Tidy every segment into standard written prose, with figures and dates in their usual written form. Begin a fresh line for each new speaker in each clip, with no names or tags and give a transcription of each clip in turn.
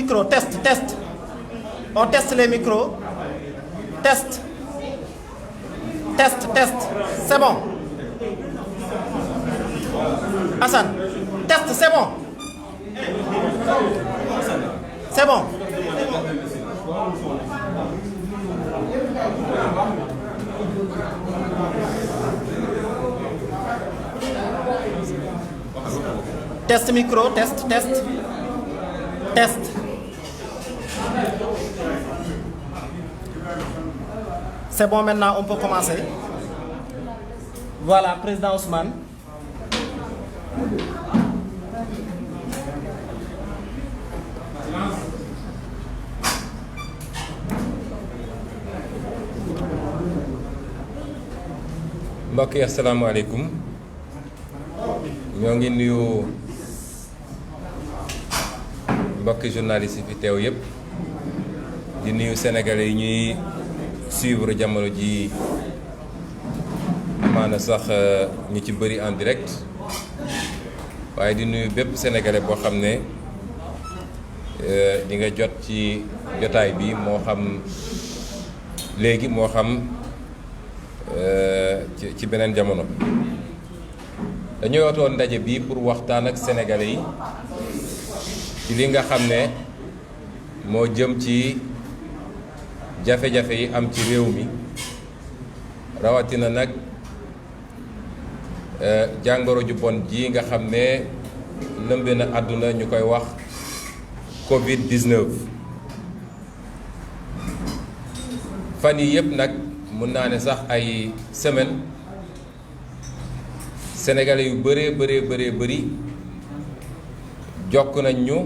micro, test, test. On teste les micros. Test. Test, test. C'est bon. Hassan, test, c'est bon. C'est bon. Test micro, test, test. Test. C'est bon, maintenant on peut commencer. Voilà, président Ousmane.
mbokk yi asalaamaaleykum ñoo ngi nuyu mbokki journaliste yi fi teew yépp di nuyu sénégalais yi ñuy suivre jamono ji amaana sax ñu ci bëri en direct waaye di nuyu bépp sénégalais boo xam ne di nga jot ci jotaay bi moo xam léegi moo xam ci beneen jamono dañoo wootoon ndaje bi pour waxtaan ak sénégalais yi ci li nga xam ne moo jëm ci jafe-jafe yi am ci réew mi rawatina nag jàngoro ju bon ji nga xam ne lëmbe na àdduna ñu koy wax Covid-19 fan yi yëpp nag mun naa ne sax ay semaine sénégalais yu bëri jokk nañ ñu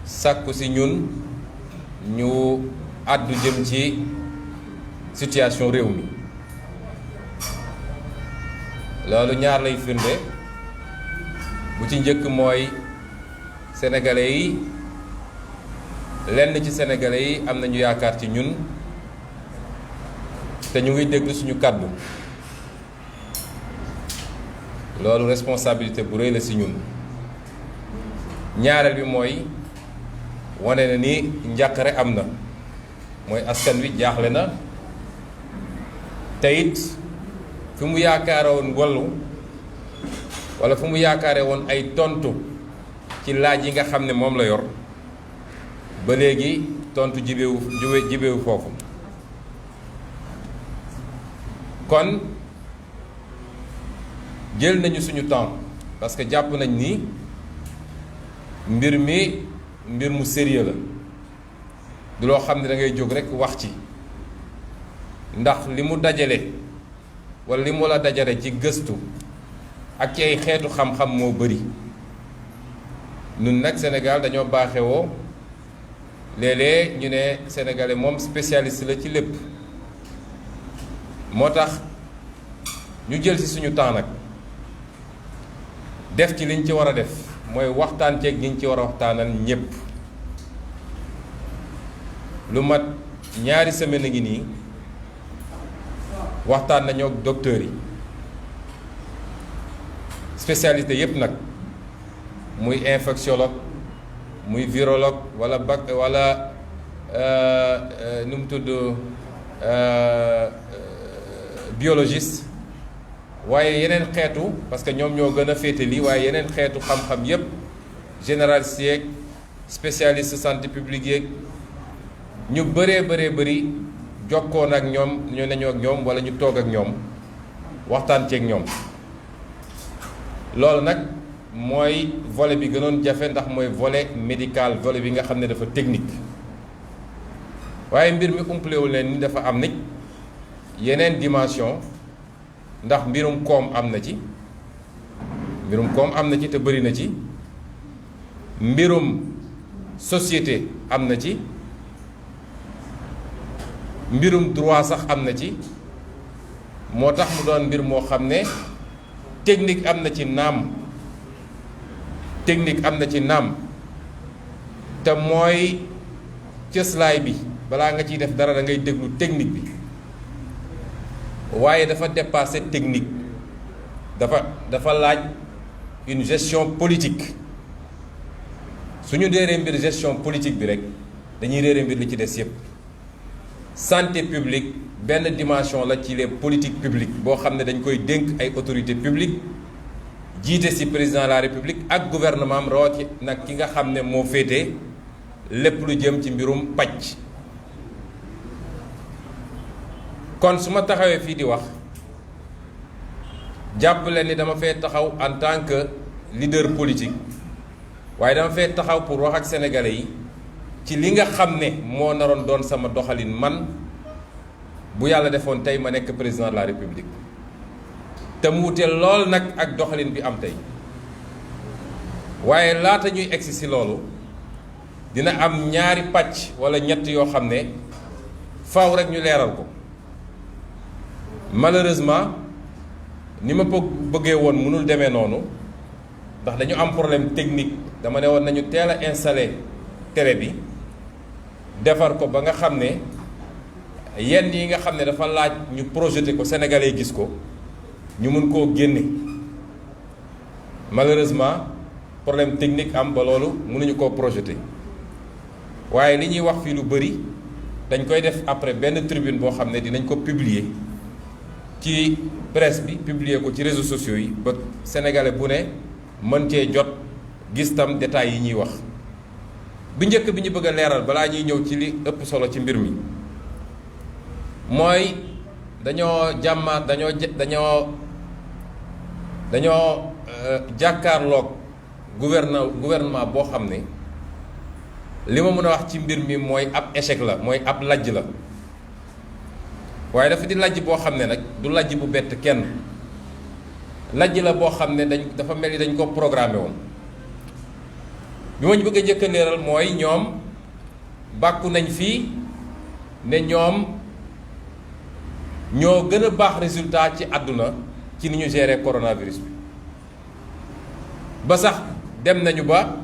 sàkku ci ñun ñu àddu jëm ci situation réew mi loolu ñaar lay firnde bu ci njëkk mooy sénégalais yi lenn ci sénégalais yi am nañu yaakaar ci ñun te ñu ngi déglu suñu kàddu loolu responsabilité bu rëy la ci ñun ñaareel bi mooy wane na ni njàqare am na mooy askan wi jaaxle na te it fi mu yaakaare woon wallu walla fu mu yaakaare woon ay tontu ci laaj yi nga xam ne moom la yor ba léegi tontu jibewu foofu kon jël nañu suñu temps parce que jàpp nañ ni mbir mu sérieux la du loo xam ne da ngay jóg rekk wax ci ndax li mu dajale walla li mu la dajale ci gëstu ak ci ay xeetu xam-xam moo bari ñun nag Sénégal dañoo baaxewoo léeg-léeg ñu ne sénégalais moom spécialiste la ci lépp moo tax ñu jël ci suñu temps nag def ci liñ ci war a def mooy waxtaan ceeg ñi ñu ci war a waxtaanal ñépp lu mat ñaari semaine a ngi nii waxtaan nañoo ak docteurs yi spécialité yépp nag muy infectiologue muy virologue wala nu mu tudd biologiste waaye yeneen xeetu parce que ñoom ñoo gën a féete lii waaye yeneen xeetu xam-xam yépp généraliste yeeg spécialiste santé publique yeeg ñu bëree jokkoon ak ñoom ñu nañu ak ñoom wala ñu toog ak ñoom waxtaan ceeg ñoom loolu nag mooy volet bi gënoon jafe ndax mooy volet médical volet bi nga xam ne dafa technique waaye mbir mi umpalewul leen ni dafa am nit yeneen dimension ndax mbirum koom am na ci te bëri na ci mbirum société am na ci mbirum droit sax am na ci moo tax mu doon mbir moo xam ne technique am na ci naam te mooy cëslaay bi balaa nga ciy def dara da ngay déglu technique bi waaye dafa dépasser technique dafa laaj une gestion politique suñu réeree mbir gestion politique bi rek dañuy réere mbir li ci des yépp. Santé publique benn dimension la ci les politiques publiques boo xam ne dañ koy dénk ay autorités publiques jiite ci président de la république ak gouvernement am rawati nag ki nga xam ne moo féete lépp lu jëm ci mbirum pàcc. kon su ma taxawee fii di wax jàpp leen ni dama fee taxaw en tant que leader politique waaye dama fee taxaw pour wax ak sénégalais yi ci li nga xam ne moo naroon doon sama doxalin man bu yàlla defoon tey ma nekk président de la république te mu wute lool nag ak doxalin bi am tey. waaye laata ñuy egsi ci loolu dina am ñaari pàcc walla ñett yoo xam ne faaw rek ñu leeral ko. Malheureusement ni ma bëggee woon mënul demee noonu ndax dañu am problème technique. dama ne woon nañu teel a installer télé bi defar ko ba nga xam ne yenn yi nga xam ne dafa laaj ñu projeté ko sénégalais gis ko ñu mun koo génne. Malheureusement problème technique am ba loolu mënuñu koo projeté waaye li ñuy wax fii lu bari dañ koy def après benn tribune boo xam ne dinañ ko publier ci presse bi, publier ko ci réseaux sociaux yi ba sénégalais bu ne mën cee jot gis tam détails yi ñuy wax. bi njëkk bi ñu bëgg a leeral balaa ñuy ñëw ci li ëpp solo ci mbir mi mooy dañoo jàkkaarloog gouvernement boo xam ne li ma mën a wax ci mbir mi mooy ab échec la, mooy ab lajj la. waaye dafa di lajj boo xam ne nag du lajj bu bett kenn lajj la boo xam ne dafa mel ni dañ ko programmé woon. bi ma ñu bëgg a njëkk a leeral mooy ñoom bàkku nañ fii ne ñoom ñoo gën a baax résultat ci àdduna ci ni ñu gérer coronavirus bi ba sax dem nañu ba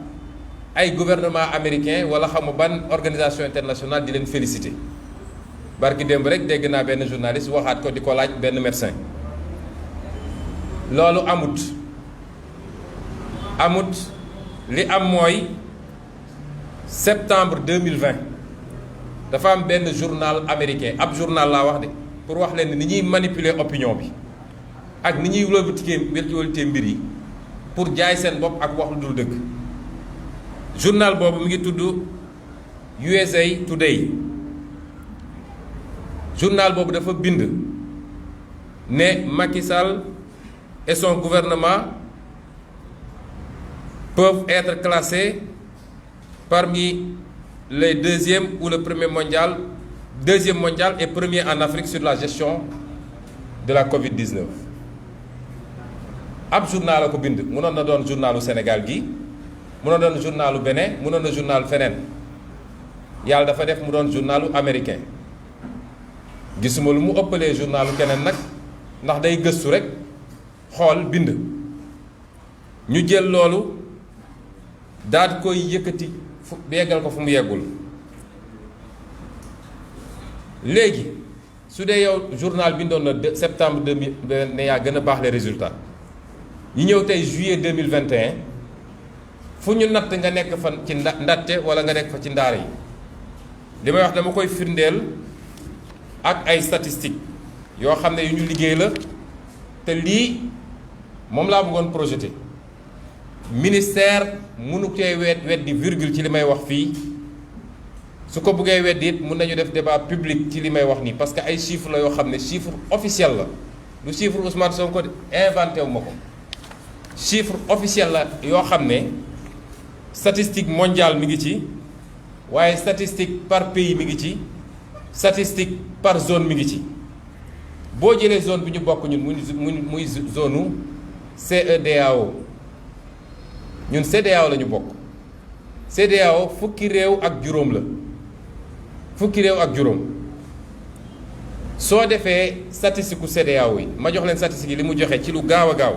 ay gouvernement américain wala xamu ban organisation internationale di leen féliciter. barki démb rek dégg naa benn journaliste waxaat ko di ko laaj benn médecin. loolu amut li am mooy septembre 2020 dafa am benn journal américain ab journal laa wax de pour wax leen ni ñuy manipuler opinion bi ak ni ñuy wëlbatee mbir yi pour jaay seen bopp ak wax lu dul dëgg. journal boobu mi ngi tudd USA Today. journal boobu dafa bind ne Macky Sall et son gouvernement peuvent être classés parmi les deuxième ou le premier mondial, deuxième mondial et premier en Afrique sur la gestion de la Covid-19. ab journal la ko bind mënoon na doon journalu Sénégal gi mënoon na doon journalu Bénin mënoon na journal feneen yàlla dafa def mu doon journalu américain. gisuma lu mu ëppalee journalu keneen nag ndax day gëstu rek xool bind ñu jël loolu daal koy yëkkati fu yeggal ko fu mu yeggul. léegi su dee yow journal bindoon na septembre 2000 ne yaa gën a baax les résultats ñu ñëw tey juillet 2021 fu ñu natt nga nekk fa ci ndatte wala nga nekk fa ci ndaar yi li may wax dama koy firndeel ak ay statistiques yoo xam ne yu ñu liggéey la te lii moom laa bëggoon projeté ministère mënu koy weddi virgule ci li may wax fii su ko bëggee weddi it mën nañu def débat public ci li may wax nii parce que ay chiffres la yoo xam ne chiffre officiel la du chiffre Ousmane Sonko inventé wu ma ko chiffre officiel la yoo xam ne statistique mondiale mi ngi ci waaye statistique par pays mi ngi ci statistique par zone mi ngi ci boo jëlee zone bi ñu bokk ñun muy zone u CEDEAO ñun CEDEAO la ñu bokk CEDEAO fukki réew ak juróom la fukki réew ak juróom soo defee statistique u CEDEAO yi ma jox leen statistique yi li mu joxe ci lu gaaw a gaaw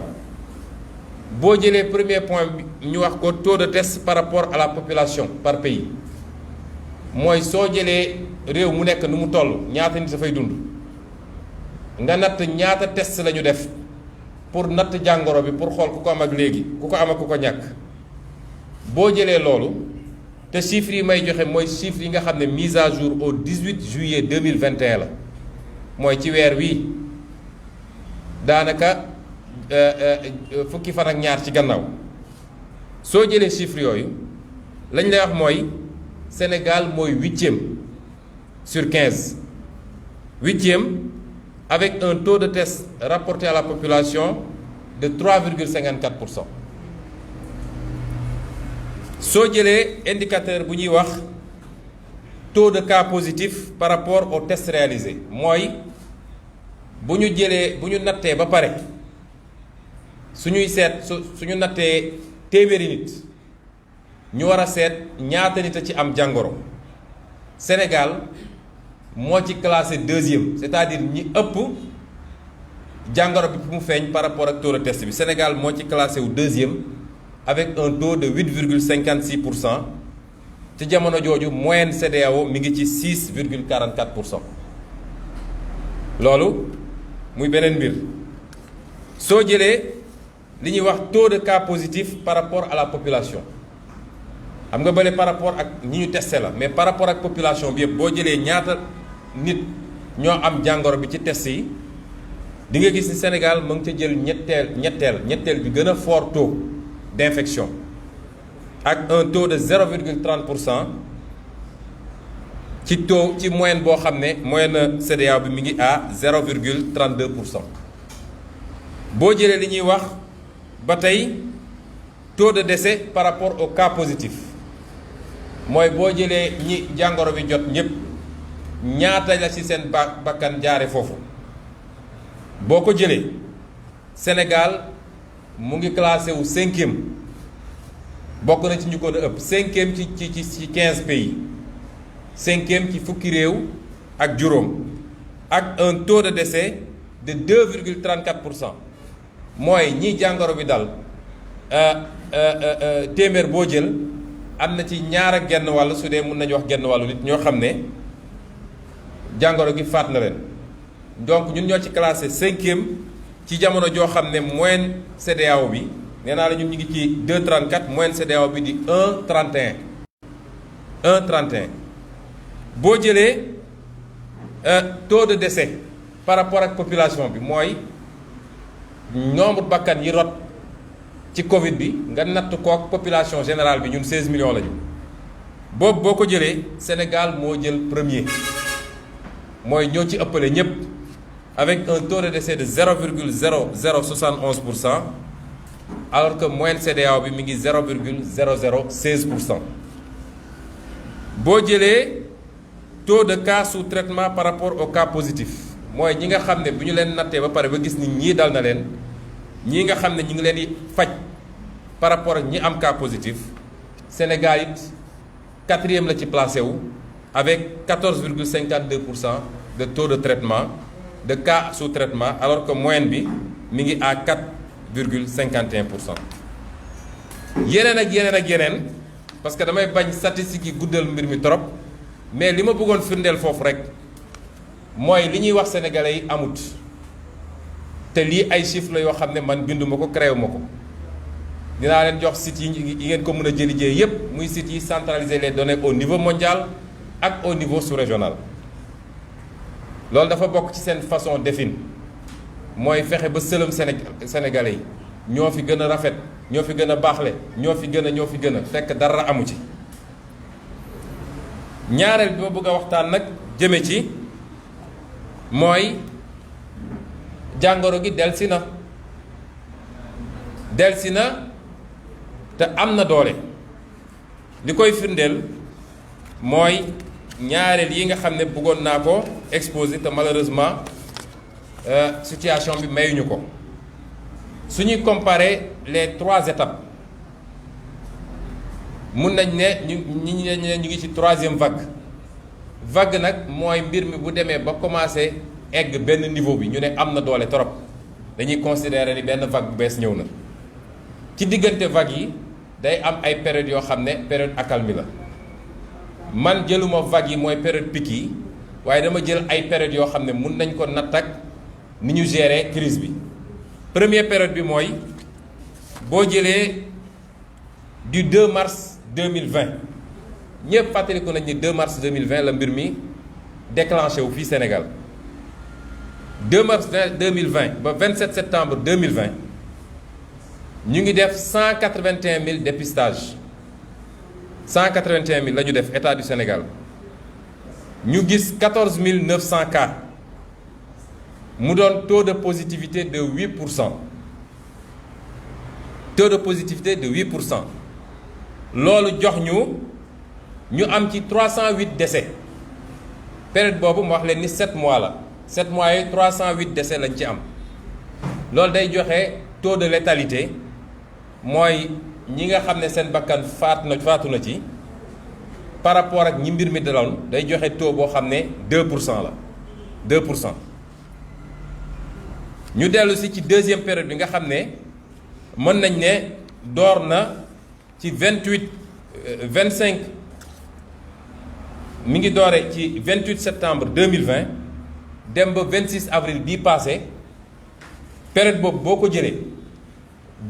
boo jëlee premier point bi ñu wax ko taux de test par rapport à la population par pays mooy soo jëlee réew mu nekk nu mu toll ñaata nit dafay dund nga natt ñaata test la ñu def pour natt jàngoro bi pour xool ku ko am ak léegi ku ko am ak ku ko ñàkk boo jëlee loolu te chiffres yi may joxe mooy chiffres yi nga xam ne mise à jour au 18 juillet 2021 la mooy ci weer wi daanaka fukki fan ak ñaar ci gannaaw soo jëlee chiffres yooyu lañ lay wax mooy Sénégal mooy 8e sur 15 8e avec un taux de test rapporté à la population de 3,54%. soo jëlee indicateur bu ñuy wax taux de cas positif par rapport aux tests réalisés mooy bu ñu nattee ba pare suñuy seet suñu nattee téeméeri nit ñu war a seet ñaata nit a ci am jàngoro Sénégal moo ci classé 2e c'est-à-dire ñi ëpp jàngoro bi mu feeñ par rapport ak taux de test bi Sénégal moo ci classé wu 2e avec un taux de 8,56%. ci jamono jooju moyenne CEDEAO mi ngi ci 6,44%. loolu muy beneen mbir soo jëlee li ñuy wax taux de cas positif par rapport à la population xam nga bële par rapport ak ñi ñu testé la mais par rapport ak population bi yëpp boo jëlee ñaata nit ñoo am jàngoro bi ci test yi di nga gis ni Sénégal mu ngi ca jël ñetteel bi gën a fort taux d'infection ak un taux de 0,30% ci moyenne boo xam ne moyenne CEDEAO bi mi ngi à 0,32%. boo jëlee li ñuy wax ba tey taux de décès par rapport au cas positif mooy boo jëlee ñi jàngoro bi jot ñëpp ñaata la ci seen bakkan jaare foofu boo ko jëlee Sénégal mu ngi classé wu 5e bokk na ci ñu ko ëpp 5e ci 15 pays 5e ci fukki réew ak juróom ak un taux de décès de 2,34%. mooy ñi jàngoro bi dal téeméer boo jël am na ci ñaar ak genn wàll su dee mun nañu wax genn wàllu nit ñoo xam ne jàngoro gi faat na leen donc ñun ñoo ci classé 5e ci jamono joo xam ne moyenne CEDEAO bi nee naa la ñun ñu ngi ci 2,34 moyenne CEDEAO bi di 1,31 1,31 boo jëlee taux de décès par rapport ak population bi mooy nombre bakkan yi rot ci Covid bi nga natt kook population générale bi ñun 16 millions lañu boobu boo ko jëlee Sénégal moo jël premier mooy ñoo ci ëppale ñëpp avec un taux de décès de 0,0071%. alors que moyenne CEDEAO bi mi ngi 0,0016%. boo jëlee taux de cas sous traitement par rapport au cas positif mooy ñi nga xam ne bu ñu leen nattee ba pare ba gis ni ñii dal na leen ñii nga xam ne ñi ngi leen di faj par rapport ak ñi am cas positif Sénégal it 4e la ci placé wu avec 14,52% de taux de traitement de cas sous traitement alors que moyenne bi mi ngi à 4,51%. yeneen ak yeneen parce que damay bañ statistiques yi guddal mbir mi trop mais li ma bëggoon firndeel foofu rek mooy li ñuy wax sénégalais yi amut te lii ay chiffres la yoo xam ne man binduma ko créé ma ko dinaa leen jox sites yi ngeen ko mën a jëlijee yépp muy sites yi centraliser les données au niveau mondial ak au niveau sous-régional. loolu dafa bokk ci seen façon défini mooy fexe ba sëlëm sénégalais yi ñoo fi gën a rafet ñoo fi gën a baaxle ñoo fi gën a fekk dara amu ci. ñaareel bi ma bëgg a waxtaan nag jëme ci mooy jàngoro gi delsi na te am na doole li koy firndeel mooy ñaareel yi nga xam ne bëggoon naa ko exposé te malheureusement situation bi mayuñu ko su ñuy comparer les 3 étapes mun nañ ne ñu ngi ci 3e vague nag mooy mbir mi bu demee ba commencé egg benn niveau bi ñu ne am na doole trop dañuy considérer ni benn vague bu bees ñëw na ci diggante vague yi day am ay période yoo xam ne période accalmie la man jëluma vague yi mooy période pic yi waaye dama jël ay période yoo xam ne mun nañ ko natt ak ni ñu gérer crise bi. première période bi mooy boo jëlee du 2 mars 2020 ñëpp fàttaliku nañ ni 2 mars 2020 la mbir mi déclenché wu fii Sénégal 2 mars 2020 ba 27 septembre 2020 ñu ngi def 181 000 dépistages 181 000 la ñu def état du Sénégal ñu gis 14 900 cas mu doon taux de positivité de 8%. Taux de positivité de 8%. loolu jox ñu am ci 308 décès période boobu mu wax leen ni 7 mois la 7 mois yi 308 décès lañ ci am loolu day joxe taux de létalité mooy ñi nga xam ne seen bakkan faatu na ci par rapport ak ñi mbir mi daloon day joxe taux boo xam ne 2% la 2%. ñu dellu si ci deuxième période bi nga xam ne mën nañ ne door na ci 25 mi ngi doore ci 28 septembre 2020 dem ba 26 avril bii passé période boobu boo ko jëlee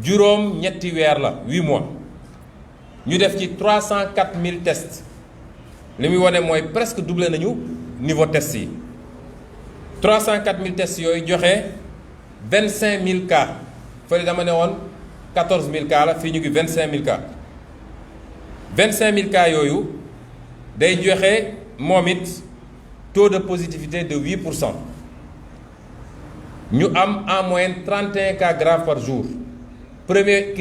juróom ñetti weer la 8 mois ñu def ci 304 000 tests li muy wane mooy presque doublé nañu niveau test yi 304 000 tests yooyu joxe 25 000 cas fële dama ne woon 14 000 cas la fii ñu ngi 25 000 cas 25 000 cas yooyu day joxe moom it taux de positivité de 8%. ñu am en moyenne 31 cas graves par jour première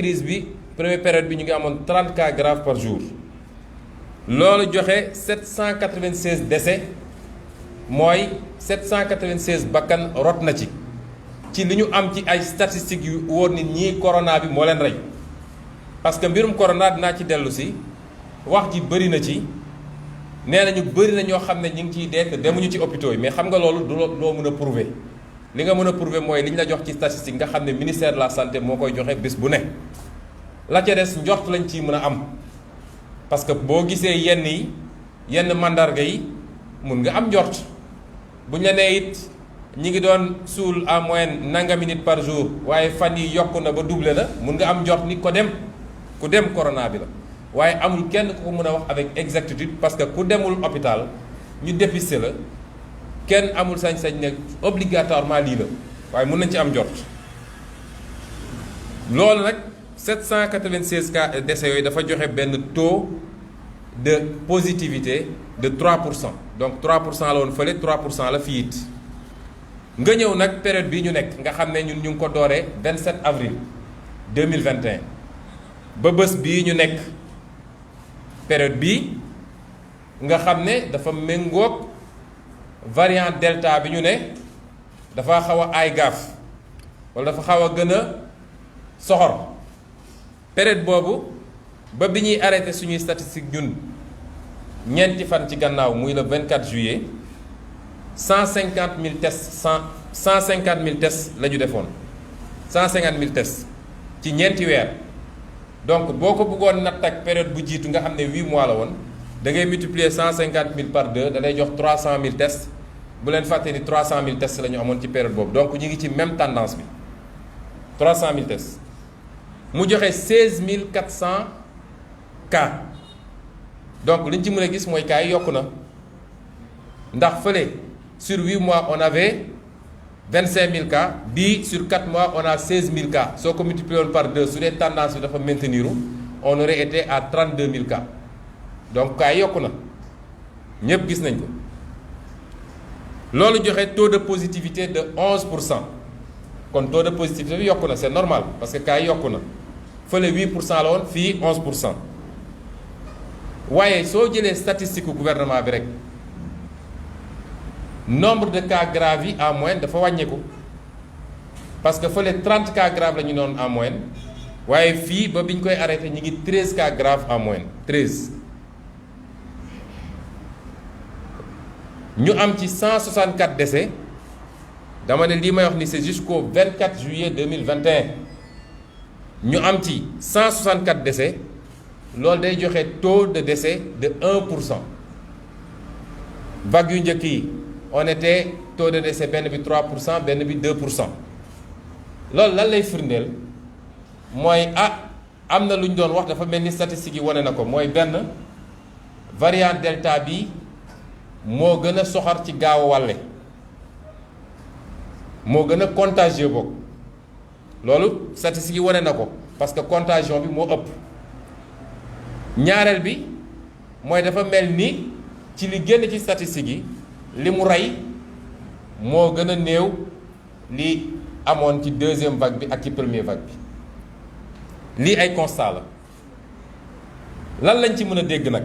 période bi ñu ngi amoon 30 cas graves par jour loolu joxe 796 décès mooy 796 bakkan rot na ci li ñu am ci ay statistiques yu wóor nit ñi corona bi moo leen rey parce que mbirum corona dinaa ci dellu si wax ji bëri na ci nee nañu bëri na ñoo xam ne ñu ngi ciy dee demuñu ci hôpitaux yi mais xam nga loolu du loo mën a prouver li nga mën a prouver mooy li ñu la jox ci statistique nga xam ne ministère de la santé moo koy joxe bés bu ne la ca des njort lañ ciy mën a am parce que boo gisee yenn mandarga yi mun nga am njort buñ la nee it ñi ngi doon suul en moyenne nangami nit par jour waaye fan yi yokku na ba doublé na mun nga am njort ni ku dem corona bi la waaye amul kenn ku ko mën a wax avec exactitude parce que ku demul hôpital ñu dépisté la kenn amul sañ-sañ ne obligatoirement lii la waaye mun nañ ci am njort loolu nag 796 cas décès yooyu dafa joxe benn taux de positivité de 3%. Donc 3% la woon fële 3% la fii it nga ñëw nag période bii ñu nekk nga xam ne ñun ñu ngi ko dooree 27 avril 2021 ba bés bii ñu nekk période bii nga xam ne dafa méngoog variant delta bi ñu ne dafa xaw a aay gaaf wala dafa xaw a gën a soxor période boobu ba bi ñuy arrêté suñuy statistique ñun ñeenti fan ci gannaaw muy le 24 juillet 150 000 tests 150 000 tests la ñu defoon 150 000 tests ci ñeenti weer donc boo ko bëggoon natt ak période bu jiitu nga xam ne 8 mois la woon da ngay multiplier 150 000 par 2 da lay jox 300 000 tests bu leen fàtte ni 300 000 tests la ñu amoon ci période boobu donc ñu ngi ci même tendance bi 300 000 tests mu joxe 16 400 cas donc li ñu ci mën a gis mooy cas yi yokku na ndax fële sur 8 mois on avait 25 000 cas bii sur 4 mois on a 16 000 cas soo ko multiplié woon par 2 su dee tendance bi dafa maintenir on aurait été à 32 000 cas donc cas yi yokku na ñëpp gis nañ ko loolu joxe taux de positivité de 11%. kon taux de positivité bi yokku na c'est normal parce que cas yi yokku na fële 8% la woon fii 11%. waaye soo jëlee statistique gouvernement bi rek nombre de cas graves yi en moyenne dafa wàññeeku parce que fële 30 cas graves la ñu doon en moyenne waaye fii ba bi ñu koy arrêté ñu ngi 13 cas graves en moyenne 13. ñu am ci 164 décès dama ne lii may wax ni c'est jusqu'au 24 juillet 2021 ñu am ci 164 décès. loolu day joxe taux de décès de 1%. vague yu njëkk yi on était taux de décès benn bi 3% benn bi 2%. loolu lan lay firndeel mooy am na lu ñu doon wax dafa mel ni statistiques yi wane na ko mooy benn variant delta bi moo gën a soxar ci gaaw a wàlle moo gën a contagieux bokk loolu statistiques yi wane na ko parce que contagion bi moo ëpp. ñaareel bi mooy dafa mel ni ci li génn ci statistiques yi li mu rey moo gën a néew li amoon ci deuxième vague bi ak ci première vague bi lii ay constat la lan lañ ci mën a dégg nag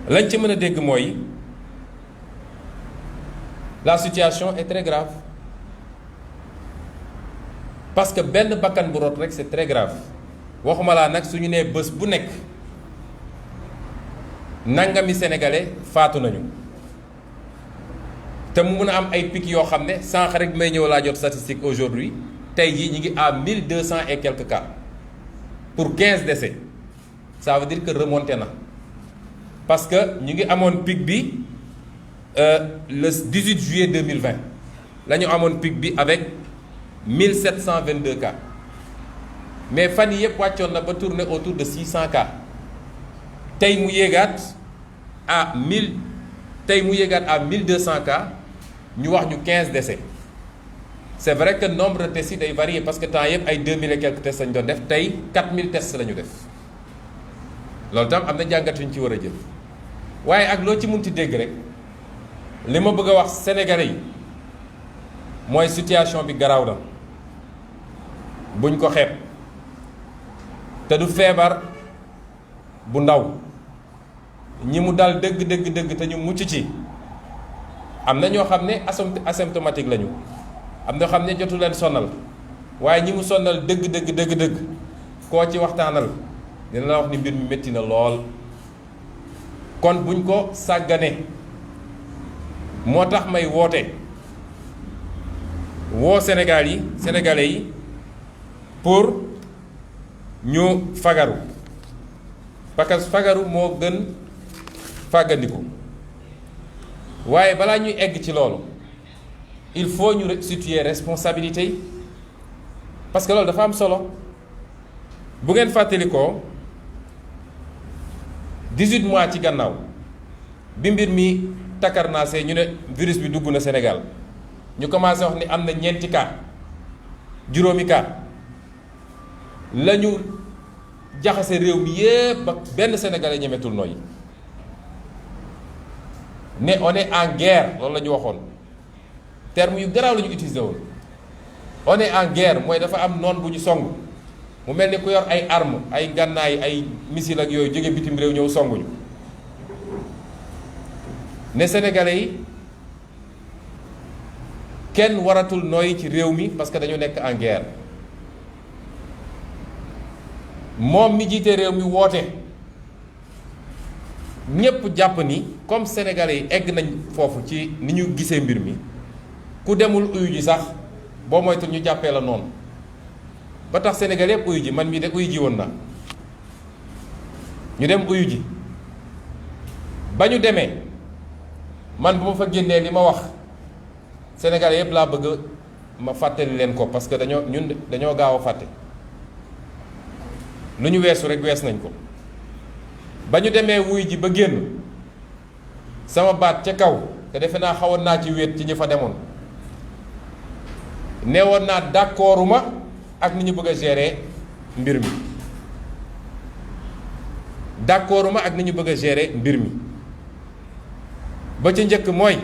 lañ ci mën a dégg mooy la situation est très grave parce que benn bakkan bu rot rek c'est très grave waxuma laa nag su ñu nee bés bu nekk nangami sénégalais faatu nañu te mu mën a am ay pic yoo xam ne sànq rek may ñëw laa jot statistique aujourd'hui tey jii ñu ngi à 1200 et quelques cas pour 15 décès ça veut dire que remonté na parce que ñu ngi amoon pic bi le 18 juillet 2020 la ñu amoon pic bi avec 1722 cas mais fan yi yëpp wàccoon na ba tourner autour de 600 cas tey mu yéegaat à 1200 cas ñu wax ñu 15 décès c'est vrai que nombre de tests yi day varier parce que temps yëpp ay 2000 et quelques tests lañu doon def tey 4000 tests la ñu def loolu tam am na jàngat yu ñu ci war a jël waaye ak loo ci munti dégg rek li ma bëgg a wax sénégalais yi mooy situation bi garaaw na buñ ko xeeb te du feebar bu ndaw ñi mu dal dëgg te ñu mucc ci am na ñoo xam ne asymptomatique lañu am na ñoo xam ne jotu leen sonal waaye ñi mu sonal dëgg koo ci waxtaanal dina la wax ni mbir mi métti na lool kon buñ ko sàggane moo tax may woo sénégalais yi pour ñu fagaru parce que fagaru moo gën fàggandiku waaye balaa ñuy egg ci loolu il faut ñu situer responsabilité yi parce que loolu dafa am solo bu ngeen fàttalikoo 18 mois ci gannaaw bi mbir mi takkarnaasee ñu ne virus bi dugg na Sénégal ñu commencé wax ni am na ñeenti cas juróomi cas la ñu jaxase réew mi yépp ba benn sénégalais ñemetul nooyi ne on est en guerre loolu la ñu waxoon terme yu garaaw la ñu utilisé woon on est en guerre mooy dafa am noon bu ñu song mu mel ni ku yor ay armes ay gànnaay ay missile ak yooyu jóge bitim réew ñëw songuñu ne sénégalais yi kenn waratul nooyi ci réew mi parce que dañu nekk en guerre moom mi jiite réew mi woote ñépp jàpp ni comme sénégalais yi egg nañ foofu ci ni ñu gisee mbir mi ku demul uyu ji sax boo moytul ñu jàppee la noonu ba tax sénégalais yépp uyu ji man mii de uyu ji woon naa ñu dem uyu ji ba ñu demee man bu ma fa génnee li ma wax sénégalais yépp laa bëgg ma fàttali leen ko parce que dañoo gaaw a fàtte lu ñu weesu rek wees nañ ko ba ñu demee wuy ji ba génn sama baat ca kaw te defe naa xawoon naa ci wéet ci ñi fa demoon neewoon naa d'accorduma ak ni ñu bëgg a gérer mbir mi d'accorduma ak ni ñu bëgg a gérer mbir mi ba ca njëkk mooy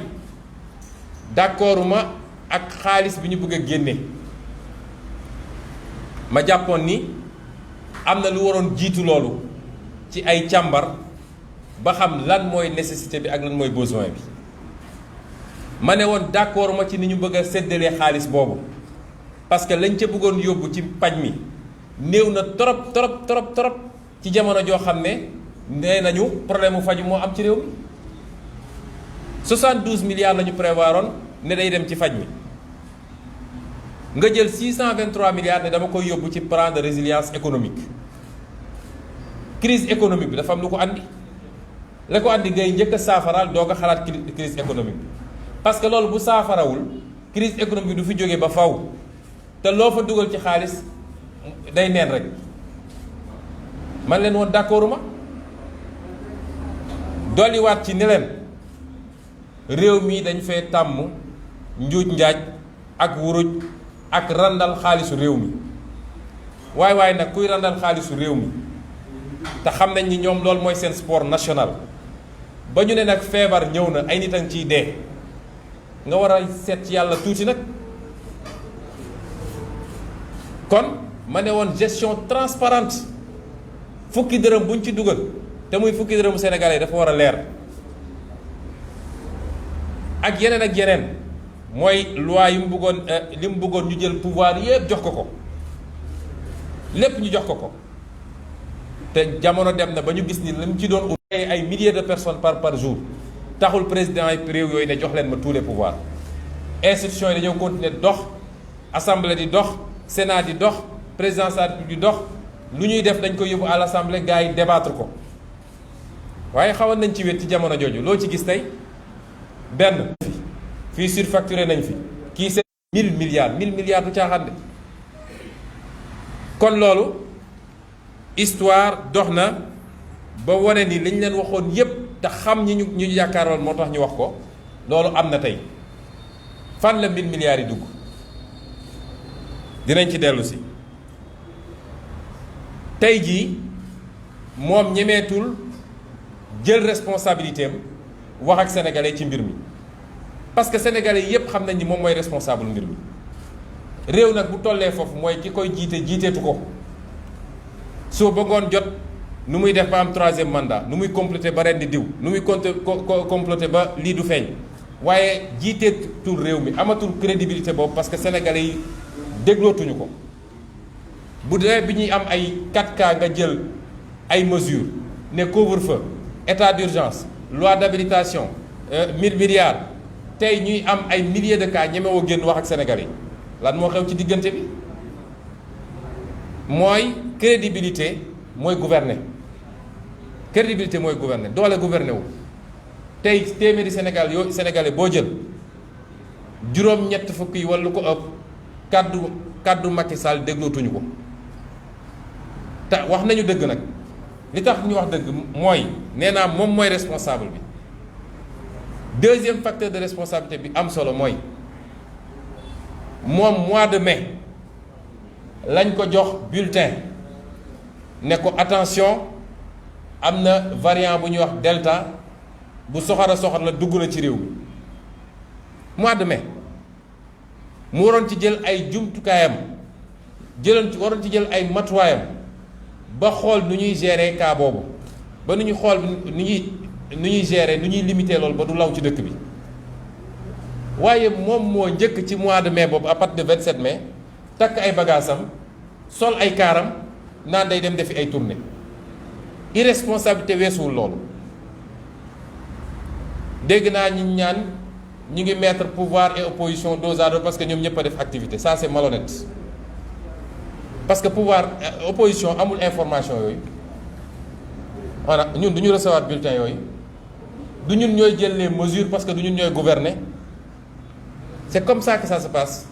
d'accorduma ak xaalis bi ñu bëgg a génne ma jàppoon ni am na lu waroon jiitu loolu ci ay càmbar ba xam lan mooy nécessité bi ak lan mooy besoin bi ma ne woon d'accord ma ci ni ñu bëgg a séddalee xaalis boobu parce que lañ ca bëggoon yóbbu ci paj mi néew na trop ci jamono joo xam ne nee nañu problème mu faju moo am ci réew mi 72 milliards la ñu prévoiroon ne day dem ci faj mi nga jël 623 milliards ne dama koy yóbbu ci plan de résilience économique crise économique bi dafa am lu ko andi la ko andi ngay njëkk a saafaraal doo ko xalaat crise économique bi parce que loolu bu saafarawul crise économique bi du fi jógee ba faw te loo fa dugal ci xaalis day neen rek man leen woon d'accorduma dolliwaat ci ni leen réew mi dañ fee tàmm njuuj njaaj ak wuruj ak randal xaalisu réew mi waaye nag kuy randal xaalisu réew mi te xam nañ ni ñoom loolu mooy seen sport national ba ñu ne nag feebar ñëw na ay nit a ngi ciy dee nga war a seet ci yàlla tuuti nag. kon ma ne woon gestion transparente fukki dërëm buñ ci dugal te muy fukki dërëmu sénégalais dafa war a leer ak yeneen mooy loi yi mu bëggoon li mu bëggoon ñu jël pouvoir yépp jox ko lépp ñu jox ko te jamono dem na ba ñu gis ni li mu ci doon ay milliers de personnes par jour taxul président yi réew yooyu ne jox leen ma tous les pouvoirs institutions yi dañoo continuer dox assemblée di dox Sénat di dox présidence de la République di dox lu ñuy def dañ ko yóbbu à l'Assemblée gars yi débattre ko waaye xawoon nañ ci wét ci jamono jooju loo ci gis tey benn fii surfacturé nañ fi kii c'est 1000 milliards du caaxaan de kon loolu histoire dox na ba wane ni liñ leen waxoon yépp te xam ñi ñu yaakaaroon moo tax ñu wax ko loolu am na tey fan la 1000 milliards yi dugg dinañ ci dellu si tey jii moom ñemeetul jël responsabilité am wax ak sénégalais ci mbir mi parce que sénégalais yépp xam nañ ni moom mooy responsable mbir mi réew nag bu tollee foofu mooy ki koy jiiteetu ko soo bëggoon jot nu muy def ba am troisième mandat nu muy complété ba ren di diw nu muy complété ba lii du feeñ waaye jiiteetul réew mi amatul crédibilité boobu parce que sénégalais yi déglootuñu ko bu dee bi ñuy am ay 4K nga jël ay mesures ne couvre-feu état d'urgence loi d'habilitation 1000 milliards tey ñuy am ay milliers de cas ñemewoo génn wax ak sénégalais yi lan moo xew ci diggante bi mooy crédibilité mooy gouverner doole gouverner wu tey téeméeri sénégalais boo jël juróom-ñett fukk yi wala lu ko ëpp kaddu Macky Sall déglootuñu ko te wax nañu dëgg nag li tax ñu wax dëgg mooy nee naa moom mooy responsable bi deuxième facteur de responsabilité bi am solo mooy moom mois de mai lañ ko jox bulletin ne ko attention am na variant bu ñuy wax delta bu soxor la dugg na ci réew mi mois de mai mu waroon ci jël ay jumtukaayam waroon ci jël ay matuwaayam ba xool nu ñuy gérer cas boobu ba nu ñuy xool nu ñuy gérer nu ñuy limiter loolu ba du law ci dëkk bi waaye moom moo njëkk ci mois de mai boobu à partir de 27 mai takk ay bagaasam sol ay kaaram naan day dem defi ay tournée irresponsabilité weesuwul loolu dégg naa ñi ñaan ñu ngi mettre pouvoir et opposition dos à dos parce que ñoom ñëpp a def activité ça c'est malhonnête parce que pouvoir opposition amul information yooyu voilà ñun du ñu recevoir bulletin yooyu du ñun ñooy jël les mesures parce que du ñun ñooy gouverner c'est comme ça que ça se passe